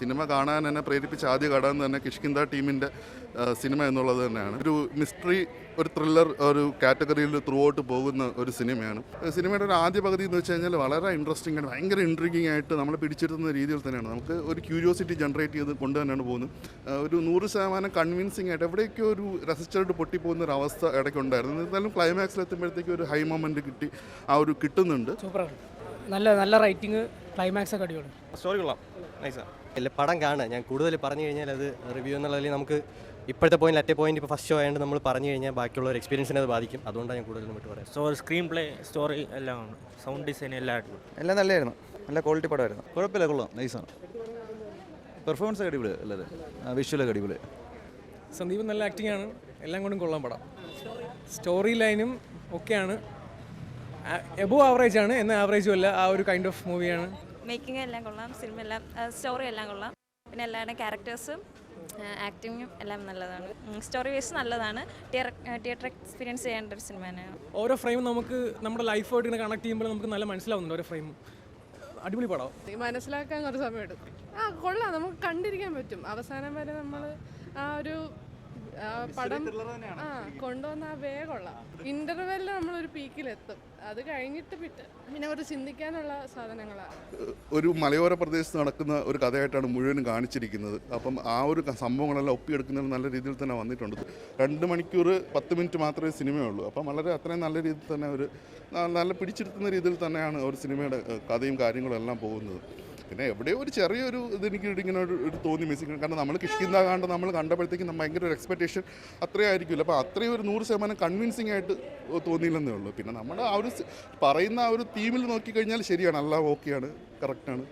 Cinema കാണാൻ എന്നെ പ്രേരിപ്പിച്ച ആദ്യ ഘടകം തന്നെ കിഷ്കിന്ദ ടീമിൻ്റെ സിനിമ എന്നുള്ളത് തന്നെയാണ്. ഒരു മിസ്റ്ററി, ഒരു ത്രില്ലർ ഒരു കാറ്റഗറിയിൽ ത്രൂ ഔട്ട് പോകുന്ന ഒരു സിനിമയാണ്. സിനിമയുടെ ഒരു ആദ്യ പകുതി എന്ന് വെച്ച് കഴിഞ്ഞാൽ വളരെ ഇൻട്രസ്റ്റിംഗ് ആണ്, ഭയങ്കര ഇൻട്രിഗിങ് ആയിട്ട് നമ്മളെ പിടിച്ചിരുത്തുന്ന രീതിയിൽ തന്നെയാണ്. നമുക്ക് ഒരു ക്യൂരിയോസിറ്റി ജനറേറ്റ് ചെയ്ത് കൊണ്ട് തന്നെയാണ് പോകുന്നത്. ഒരു 100% കൺവിൻസിംഗ് ആയിട്ട് എവിടേക്കോ ഒരു രസിച്ചിട്ട് പൊട്ടിപ്പോകുന്ന ഒരു അവസ്ഥ ഇടയ്ക്കുണ്ടായിരുന്നു. എന്തായാലും ക്ലൈമാക്സിൽ എത്തുമ്പോഴത്തേക്കും ഒരു ഹൈ മൊമെൻറ്റ് കിട്ടി, ആ ഒരു കിട്ടുന്നുണ്ട്. സൂപ്പറാണ്, നല്ല നല്ല റൈറ്റിംഗ്, ക്ലൈമാക്സ് ഒക്കെ അടിപൊളി. സ്റ്റോറി കൊള്ളാം, നൈസാണ്. ഇല്ല, പടം കാണുക. ഞാൻ കൂടുതൽ പറഞ്ഞു കഴിഞ്ഞാൽ അത് റിവ്യൂ എന്നുള്ളതിൽ നമുക്ക് ഇപ്പോഴത്തെ പോയിന്റ് അറ്റേ പോയിന്റ് ഇപ്പോൾ ഫസ്റ്റ് ഷോ ആയതുകൊണ്ട് നമ്മൾ പറഞ്ഞു കഴിഞ്ഞാൽ ബാക്കിയുള്ള ഒരു എക്സ്പീരിയൻസിനെ അത് ബാധിക്കും. അതുകൊണ്ടാണ് ഞാൻ കൂടുതലും വിട്ട് പറയാം. സ്ക്രീൻ പ്ലേ, സ്റ്റോറി എല്ലാം ഉണ്ട്, സൗണ്ട് ഡിസൈൻ എല്ലാം അടിപൊളി, എല്ലാം നല്ലതായിരുന്നു, നല്ല ക്വാളിറ്റി പടമായിരുന്നു. കുഴപ്പമില്ല, കൊള്ളാം, നൈസാണ്. പെർഫോമൻസ് അടിപൊളി, അല്ലേ, വിഷ്വലൊക്കെ അടിപൊളി. സന്ദീപ് നല്ല ആക്ടിംഗ് ആണ്, എല്ലാം കൊണ്ടും കൊള്ളാൻ പടം. സ്റ്റോറി ലൈനും ഒക്കെയാണ്, എബോവ് ആവറേജ് ആണ്, എന്നാൽ ആവറേജും അല്ല, ആ ഒരു കൈൻഡ് ഓഫ് മൂവിയാണ്. മേക്കിംഗ് എല്ലാം കൊള്ളാം, സിനിമ എല്ലാം, സ്റ്റോറി എല്ലാം കൊള്ളാം. പിന്നെ എല്ലാവരുടെ ക്യാരക്ടേഴ്സും ആക്ടിങ്ങും എല്ലാം നല്ലതാണ്. സ്റ്റോറി വൈസ് നല്ലതാണ്, തിയേറ്റർ എക്സ്പീരിയൻസ് ചെയ്യേണ്ട ഒരു സിനിമ തന്നെയാണ്. ഓരോ ഫ്രെയിം നമുക്ക് നമ്മുടെ ലൈഫായിട്ട് ഇങ്ങനെ കണക്ട് ചെയ്യുമ്പോൾ നമുക്ക് നല്ല മനസ്സിലാവുന്നുണ്ട്. ഓരോ ഫ്രെയിം അടിപൊളി പടം, മനസ്സിലാക്കാൻ കുറച്ച് സമയം എടുക്കും. കൊള്ളാം, നമുക്ക് കണ്ടിരിക്കാൻ പറ്റും അവസാനം വരെ. നമ്മൾ ആ ഒരു പടം കൊണ്ടുവന്ന ആ വേ കൊള്ളാം. ഇന്റർവെല്ലിൽ നമ്മളൊരു പീക്കിലെത്തും, അത് കഴിഞ്ഞിട്ട് പിന്നെ ഒരു ചിന്തിക്കാനുള്ള സാധനങ്ങളാണ്. ഒരു മലയോര പ്രദേശത്ത് നടക്കുന്ന ഒരു കഥയായിട്ടാണ് മുഴുവനും കാണിച്ചിരിക്കുന്നത്. അപ്പം ആ ഒരു സംഭവങ്ങളെല്ലാം ഒപ്പിയെടുക്കുന്നത് നല്ല രീതിയിൽ തന്നെ വന്നിട്ടുണ്ട്. 2 മണിക്കൂർ 10 മിനിറ്റ് മാത്രമേ സിനിമയുള്ളൂ. അപ്പം വളരെ അത്രയും നല്ല രീതിയിൽ തന്നെ ഒരു നല്ല പിടിച്ചിരുത്തുന്ന രീതിയിൽ തന്നെയാണ് ഒരു സിനിമയുടെ കഥയും കാര്യങ്ങളും എല്ലാം പോകുന്നത്. പിന്നെ എവിടെയോ ഒരു ചെറിയൊരു ഇതെനിക്ക് ഇങ്ങനെ ഒരു തോന്നി മിസ്സിങ്. കാരണം നമ്മൾ കിഷ്കിന്ദ നമ്മൾ കണ്ടപ്പോഴത്തേക്കും ഭയങ്കര ഒരു എക്സ്പെക്റ്റേഷൻ അത്രയും ആയിരിക്കുമല്ലോ. അപ്പോൾ അത്രയും ഒരു 100% കൺവിൻസിങ് ആയിട്ട് തോന്നിയില്ലെന്നേ ഉള്ളൂ. പിന്നെ നമ്മുടെ ആ ഒരു പറയുന്ന ആ ഒരു തീമിൽ നോക്കിക്കഴിഞ്ഞാൽ ശരിയാണ്, എല്ലാം ഓക്കെയാണ്, കറക്റ്റാണ്.